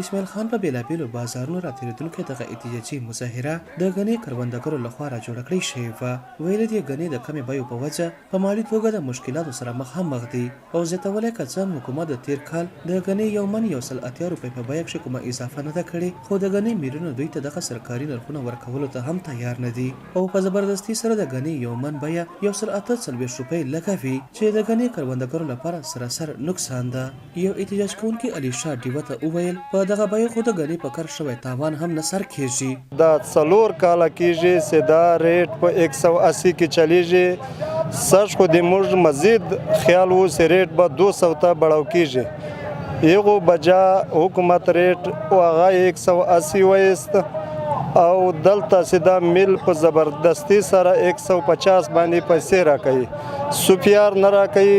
اسماعیل خان په بیلابیلو بازارونو راتېرېدونکې دغه احتجاجي مظاهره د غني کروندګرو لخوا را جوړه کړې شوې وه. ویل دي غني د کمې بیو په وجه په مالي توګه د مشکلاتو سره مخامخ دي او زیاتولی که څه هم حکومت د تیر کال د غني یو من 180 روپۍ په بیه کښې کومه اضافه نه ده کړې، خو د غني میلونو دوی ته دغه سرکاري نرخونه ورکولو ته هم تیار نه دي او په زبردستي سره د غني یو من بیه 148 روپۍ لګوي چې د غني کروندګرو لپاره سراسر نقصان ده. یو احتجاج کوونکي علي شاه ډیوه ته وویل په دغه بیه خو د غني په کار شوی تاوان هم نه سر کېږي. دا 4 کاله کېږي چې دا ریټ په 180 کې چلیږي. سږ خو د موږ مزید خیال و چې ریټ به 200 ته بړاو کېږي. یغو بجا حکومت ریټ او هغه 180 وایست او دلته چې دا میل په زبردستي سره 150 باندې پیسې راکوي. سوپیار نه راکوي،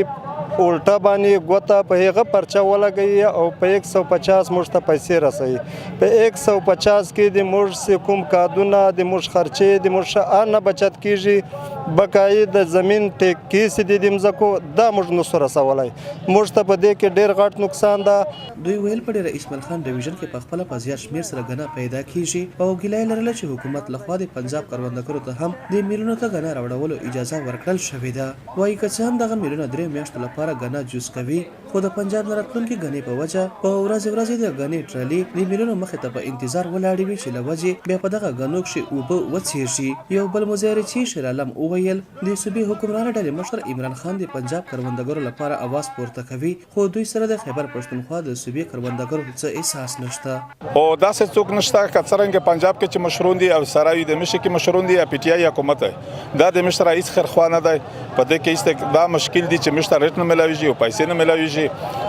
الټا باندې ګوته په هغه پرچه ولګوي او په 150 موږ ته پیسې رسوي. په 150 کې د موږ کوم کادونه د موږ خرچې د موږ هر نه بچت کېږي. بقایي د زمین ټیکې چې د مځکو دا موږ نسو رسولی. موږ ته په دې کې ډېر غټ نقصان ده. دوی ویل په ډېره اسماعیل خان ډیویژن کې په خپله په زیات شمېر سره ګنه پیدا کېږي او ګیله یې لرله چې حکومت لخوا د پنجاب کروندګرو ته هم د میلونو ته ګنه راوړولو اجازه ورکړل شوې ده. وایي که څه هم دغه میلونه 3 میاشتو لپاره غنه جوس کوي، خو د پنجاب نه راتلونکي غني په وجه په ورځې د غني ټرالي د میلونو مخې ته په انتظار ولاړې وي چې له وجې بیا په دغه غنو کښې اوبه وڅېږي. یو بل مظاهرچي شیر عالم وویل د صوبې حکمران ډلې مشر عمران خان د پنجاب کروندګرو لپاره اواز پورته کوي، خو دوی سره د خیبر پښتونخوا د صوبې کروندګرو څه احساس نشته. او داسې څوک نشته که څرنګه پنجاب کې چې مشرون دي او سراوي د مشر کې مشرون دي یا پی ټی آی حکومت دی، دا د مشر رئیس خیرخوا نه دی. په دې کې دا مشکل دي چې مشر ریټ نه ملاویږي او پیسې نه ملاویږي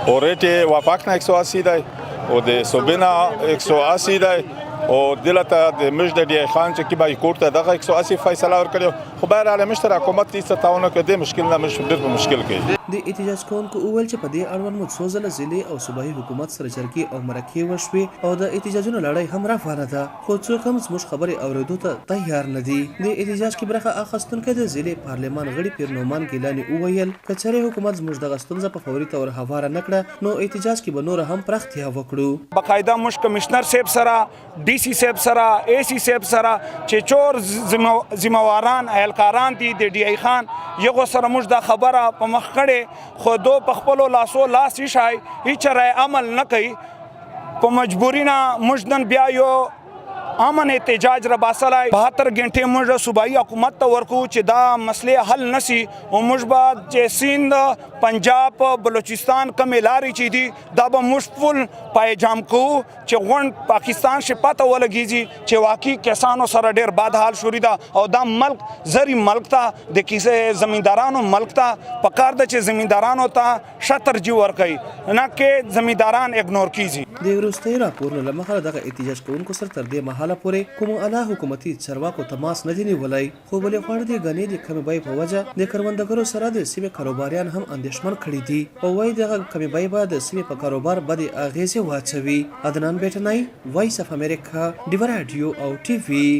او ریټ یې وفاق نه 180 دی او د صوبې نه 180 دی او دلته د مشر د ډي خان چې کی بای کورټ ته دغه 180 فیصله ورکړو. خو بهرحال مشر حکومت هیڅ تعاون نه کوي، مشکل نه ډېر په مشکل کې. د احتجاج کوونکو وویل چې په دې اړوند مو څو ځله ضلعي او صوبایي حکومت سره جرګې او مرکې وشوې او د احتجاجونو لړۍ هم روانه ده، خو څوک هم زموږ خبرې اورېدو ته تیار نه دي. د احتجاج کې برخه اخیستونکی د ضلعي پارلمان غړي پیر نعمان ګیلاني وویل که چېرې حکومت زموږ دغه ستونزه په فوري طور هواره نه کړه نو احتجاج کې به نور هم پراختیا وکړو. باقاعده موږ کمشنر صاحب سره ډي سي صاحب سره اے سی صاحب سره چې چور ذمہواران اهلکاران دي د ډي ای خان یغو سره موږ دا خبره په مخ کړې، خو دو په خپلو لاسو لاس ایښی هیڅ رای عمل نه کوي. په مجبوري نه موږ نن بیا یو امن احتجاج را باسلی 72 غنټې موږ صوبایي حکومت ته ورکو چې دا مسلې حل نسی او موږ به چې سیند پنجاب بلوچستان کمې لارې چې دي دا به موږ فل پایجام کوو چې غونډ پاکستان شي پته ولګېږي چې واقعي کسانو سره ډېر بد حال شوری ده او دا ملک زری ملک ته د کیسه زمیندارانو ملک ته پکار ده چې زمیندارانو ته ښه ترجیح ورکوي نه کې زمینداران اګنور کیږي. د وروستي راپورونو له مخه دغه احتجاج کوونکو سره تر دې مهاله پورې کوم اعلی حکومتي چارواکو تماس نه دی نیولی، خو بلې خواړه د غني د کمې بیې په وجه د کروندګرو سره د سیمې کاروباریان هم اندېښمن کړي دي او وایي دغه کمې بیې به د سیمې په کاروبار بدې اغېزې واچوي. عدنان بیټنی، وایس اف امریکا، ډیوه راډیو او ټي وي.